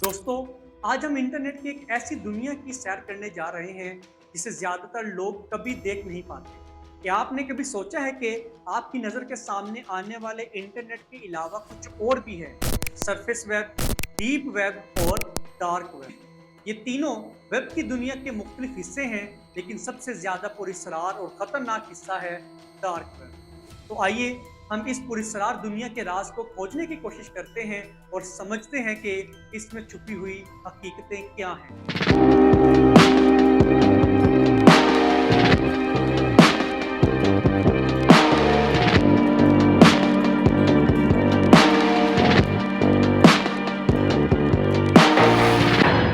दोस्तों, आज हम इंटरनेट की एक ऐसी दुनिया की सैर करने जा रहे हैं जिसे ज्यादातर लोग कभी देख नहीं पाते। क्या आपने कभी सोचा है कि आपकी नजर के सामने आने वाले इंटरनेट के अलावा कुछ और भी है? सरफेस वेब, डीप वेब और डार्क वेब। ये तीनों वेब की दुनिया के मुख्तलिफ हिस्से हैं, लेकिन सबसे ज्यादा पुरस्कार और खतरनाक हिस्सा है डार्क वेब। तो आइए हम इस पुरस्कार दुनिया के राज को खोजने की कोशिश करते हैं और समझते हैं कि इसमें छुपी हुई हकीकतें क्या हैं।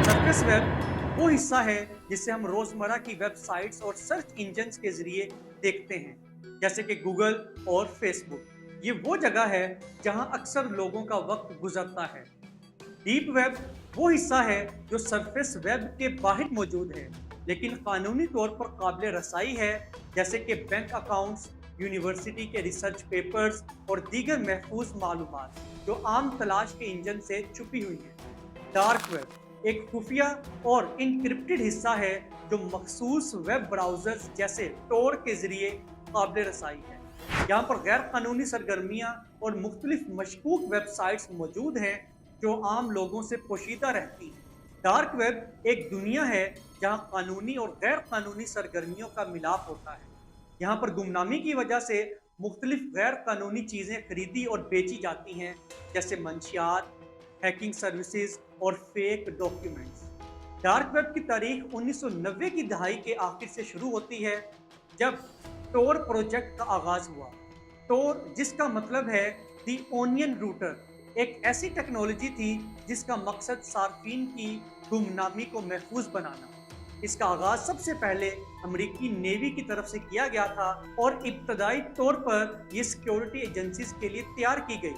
सरफेस वेब वो हिस्सा है जिसे हम रोजमर्रा की वेबसाइट्स और सर्च इंजन्स के जरिए देखते हैं, जैसे कि गूगल और फेसबुक। ये वो जगह है जहां अक्सर लोगों का वक्त गुजरता है। डीप वेब वो हिस्सा है जो सरफेस वेब के बाहर मौजूद है, लेकिन कानूनी तौर पर काबिल रसाई है, जैसे कि बैंक अकाउंट्स, यूनिवर्सिटी के रिसर्च पेपर्स और दीगर महफूज मालूमात जो आम तलाश के इंजन से छुपी हुई है। डार्क वेब एक खुफिया और इनक्रिप्टेड हिस्सा है जो मखसूस वेब ब्राउजर्स जैसे टोर के जरिए काबिल रसाई है। यहाँ पर गैर कानूनी सरगर्मियाँ और मुख्तलिफ मशकूक वेबसाइट्स मौजूद हैं जो आम लोगों से पोशीदा रहती हैं। डार्क वेब एक दुनिया है जहाँ कानूनी और गैर कानूनी सरगर्मियों का मिलाप होता है। यहाँ पर गुमनामी की वजह से मुख्तलिफ गैर कानूनी चीज़ें खरीदी और बेची जाती हैं, जैसे मंशियात, हैकिंग सर्विसेज और फेक डॉक्यूमेंट्स। डार्क वेब की तारीख 1990 की दहाई के आखिर से शुरू होती है, जब टोर प्रोजेक्ट का आगाज हुआ। टोर, जिसका मतलब है दी ओनियन रूटर, एक ऐसी टेक्नोलॉजी थी जिसका मकसद सार्फिन की गुमनामी को महफूज बनाना। इसका आगाज सबसे पहले अमेरिकी नेवी की तरफ से किया गया था और इब्तदाई तौर पर यह सिक्योरिटी एजेंसीज के लिए तैयार की गई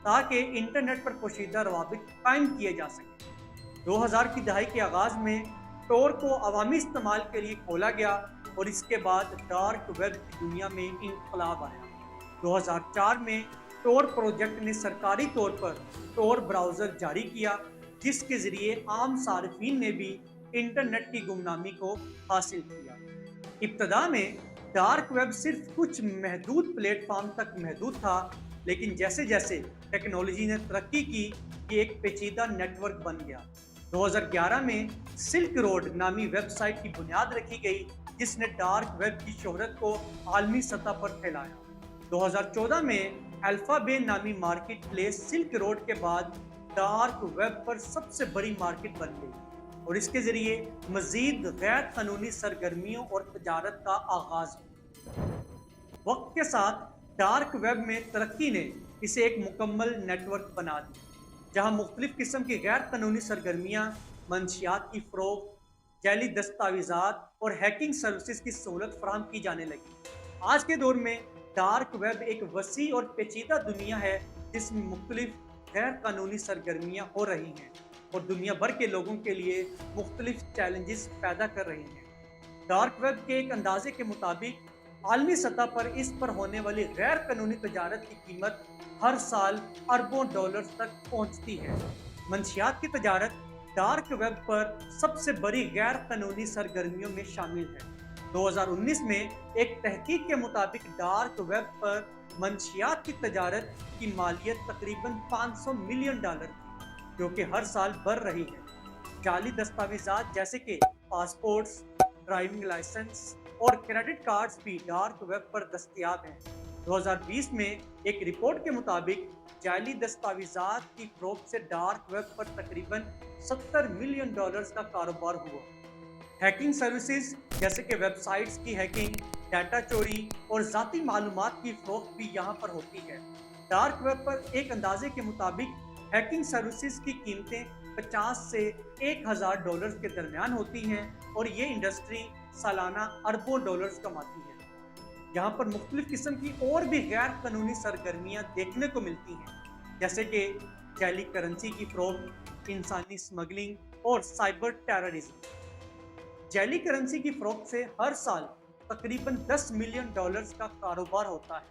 ताकि इंटरनेट पर पोशीदा रवाबित कायम किए जा सके। 2000 की दहाई के आगाज में टोर को अवामी इस्तेमाल के लिए खोला गया और इसके बाद डार्क वेब की दुनिया में इनकलाब आया। 2004 में टोर प्रोजेक्ट ने सरकारी तौर पर टोर ब्राउज़र जारी किया, जिसके ज़रिए आम सार्फिन ने भी इंटरनेट की गुमनामी को हासिल किया। इब्तदा में डार्क वेब सिर्फ कुछ महदूद प्लेटफॉर्म तक महदूद था, लेकिन जैसे जैसे टेक्नोलॉजी ने तरक्की की, ये एक पेचीदा नेटवर्क बन गया। 2011 में सिल्क रोड नामी वेबसाइट की बुनियाद रखी गई, जिसने डार्क वेब की शोहरत को आलमी सतह पर फैलाया। 2014 में अल्फाबे नामी मार्केट प्लेस सिल्क रोड के बाद डार्क वेब पर सबसे बड़ी मार्केट बन गई और इसके जरिए मजीद गैर कानूनी सरगर्मियों और तजारत का आगाज हुआ। वक्त के साथ डार्क वेब में तरक्की ने इसे एक मुकम्मल नेटवर्क बना दिया, जहां मुख्तलिफ किस्म की गैर कानूनी सरगर्मियाँ, मंशियात की फरोख्त, जैली दस्तावेजात और हैकिंग सर्विसेज की सहूलत फराहम की जाने लगी। आज के दौर में डार्क वेब एक वसी और पेचीदा दुनिया है जिसमें मुख्तलिफ गैर कानूनी सरगर्मियाँ हो रही हैं और दुनिया भर के लोगों के लिए मुख्तलिफ चैलेंजेस पैदा कर रही हैं। डार्क वेब के एक अंदाजे के मुताबिक आलमी सतह पर इस पर होने वाली गैर कानूनी तजारत की कीमत हर साल अरबों डॉलर्स तक पहुंचती है। मंशियात की तजारत डार्क वेब पर सबसे बड़ी गैर कानूनी सरगर्मियों में शामिल है। 2019 में एक तहकीक के मुताबिक डार्क वेब पर मंशियात की तजारत की मालियत तकरीबन $500 मिलियन थी, जो कि हर साल बढ़ रही है। जाली दस्तावेजात जैसे कि पासपोर्ट्स, ड्राइविंग लाइसेंस और क्रेडिट कार्ड्स भी डार्क वेब पर दस्तयाब हैं। 2020 में एक रिपोर्ट के मुताबिक जाली दस्तावेजात की फरोख्त से डार्क वेब पर तकरीबन $70 मिलियन का कारोबार हुआ। हैकिंग सर्विसेज जैसे कि वेबसाइट्स की हैकिंग, डाटा चोरी और ज़ाती मालूमात की फरोख्त भी यहाँ पर होती है। डार्क वेब पर एक अंदाजे के मुताबिक हैकिंग सर्विसेज की कीमतें 50 से $1000 के दरमियान होती हैं और ये इंडस्ट्री सालाना अरबों डॉलर्स कमाती है। यहाँ पर मुख्तलिफ किस्म की और भी गैर कानूनी सरगर्मियाँ देखने को मिलती हैं, जैसे कि जैली करेंसी की फरोख्त, इंसानी स्मगलिंग और साइबर टेररिज्म। जैली करेंसी की फरोख्त से हर साल तकरीबन $10 मिलियन का कारोबार होता है,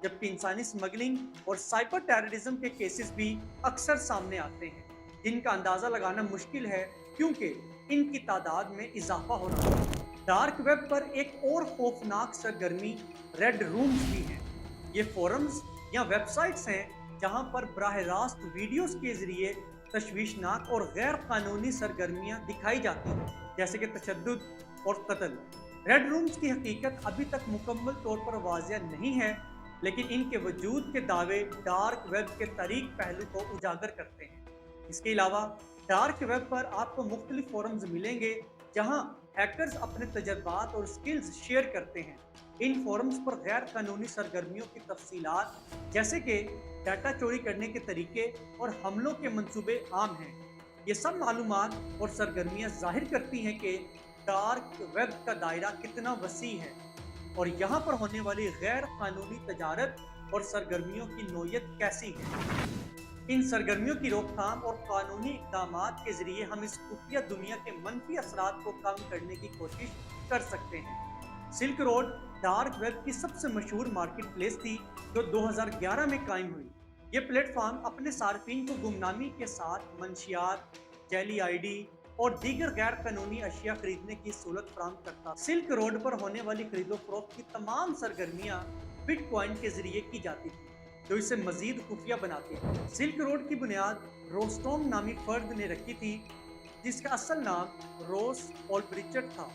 जबकि इंसानी स्मगलिंग और साइबर टेररिज्म के केसेस भी अक्सर सामने आते हैं। जिनका अंदाजा लगाना मुश्किल है क्योंकि इनकी तादाद में इजाफा हो रहा है। डार्क वेब पर एक और खौफनाक सरगर्मी रेड रूम्स भी हैं। ये फोरम्स या वेबसाइट्स हैं जहां पर बराह रास्त वीडियोस के जरिए तशवीशनाक और गैर कानूनी सरगर्मियां दिखाई जाती हैं, जैसे कि तशद्दुद और कत्ल। रेड रूम्स की हकीकत अभी तक मुकम्मल तौर पर वाज़िया नहीं है, लेकिन इनके वजूद के दावे डार्क वेब के तारीक पहलू को उजागर करते हैं। इसके अलावा डार्क वेब पर आपको मुख्तलिफ फोरम्स मिलेंगे जहां हैकर्स अपने तजर्बात और स्किल्स शेयर करते हैं। इन फोरम्स पर गैर कानूनी सरगर्मियों की तफसीलात, जैसे कि डाटा चोरी करने के तरीके और हमलों के मंसूबे आम हैं। ये सब मालूमात और सरगर्मियां जाहिर करती हैं कि डार्क वेब का दायरा कितना वसी है और यहाँ पर होने वाली गैर कानूनी तजारत और सरगर्मियों की नोयत कैसी है। इन सरगर्मियों की रोकथाम और कानूनी इक़दामात के जरिए हम इस खुफिया दुनिया के मनफी असरात को कम करने की कोशिश कर सकते हैं। सिल्क रोड डार्क वेब की सबसे मशहूर मार्केट प्लेस थी जो 2011 में कायम हुई। ये प्लेटफॉर्म अपने सार्फिन को गुमनामी के साथ मंशियात, जैली आईडी और दीगर गैर कानूनी अशिया खरीदने की सहूलत फराहम करता। सिल्क रोड पर होने वाली खरीदो फरोख्त की तमाम सरगर्मियाँ बिटकॉइन के जरिए की जाती थी, जो इसे मजीद खुफिया बनाती है। सिल्क रोड की बुनियाद रोस्टोम नामी फर्द ने रखी थी, जिसका असल नाम रोस ओल्ब्रिचट था।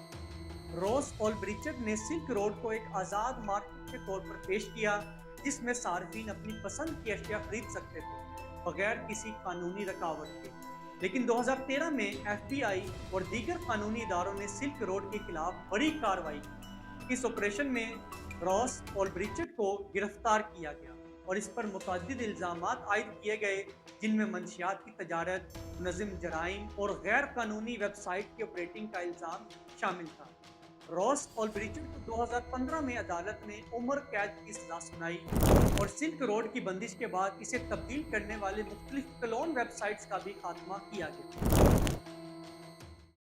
रोस ओल्ब्रिचट ने सिल्क रोड को एक आज़ाद मार्केट के तौर पर पेश किया, जिसमें सार्फिन अपनी पसंद की अशिया खरीद सकते थे बगैर किसी कानूनी रुकावट के। लेकिन 2013 में FBI और दीगर कानूनी इदारों ने सिल्क रोड के खिलाफ बड़ी कार्रवाई की। इस ऑपरेशन में रॉस ओल्ब्रिचट को गिरफ्तार किया गया और इस पर मुतअद्दिद इल्ज़ामात आयद किए गए, जिनमें मंशियात की तजारत, मुनज़्ज़म जराइम और गैर कानूनी वेबसाइट की ऑपरेटिंग का इल्ज़ाम शामिल था। रॉस ओल्ब्रिचट को 2015 में अदालत ने उम्र कैद की सजा सुनाई और सिल्क रोड की बंदिश के बाद इसे तब्दील करने वाले मुख्तलिफ क्लोन वेबसाइट्स का भी खात्मा किया गया।